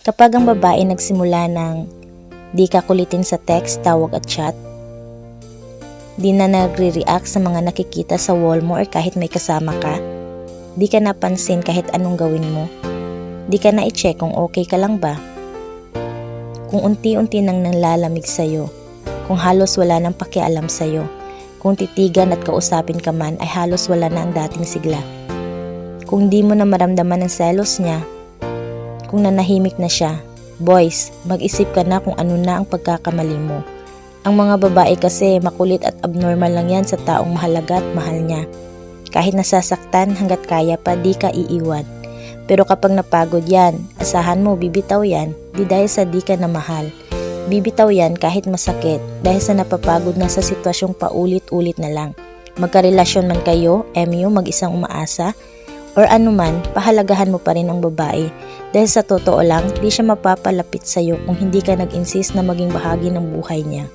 Kapag ang babae nagsimula ng di ka kulitin sa text, tawag at chat, di na nagre-react sa mga nakikita sa wall mo or kahit may kasama ka, di ka napansin kahit anong gawin mo, di ka na i-check kung okay ka lang ba, kung unti-unti nang nanlalamig sa'yo, kung halos wala nang pakialam sa'yo, kung titigan at kausapin ka man ay halos wala na ang dating sigla, kung di mo na maramdaman ang selos niya, kung nanahimik na siya, boys, mag-isip ka na kung ano na ang pagkakamali mo. Ang mga babae kasi makulit at abnormal lang yan sa taong mahalaga at mahal niya. Kahit nasasaktan hanggat kaya pa di ka iiwan. Pero kapag napagod yan, asahan mo bibitaw yan di dahil sa di ka na mahal. Bibitaw yan kahit masakit dahil sa napapagod na sa sitwasyong paulit-ulit na lang. Magkarelasyon man kayo, MU, mag-isang umaasa, or anuman, pahalagahan mo pa rin ang babae. Dahil sa totoo lang, di siya mapapalapit sa'yo kung hindi ka nag-insist na maging bahagi ng buhay niya.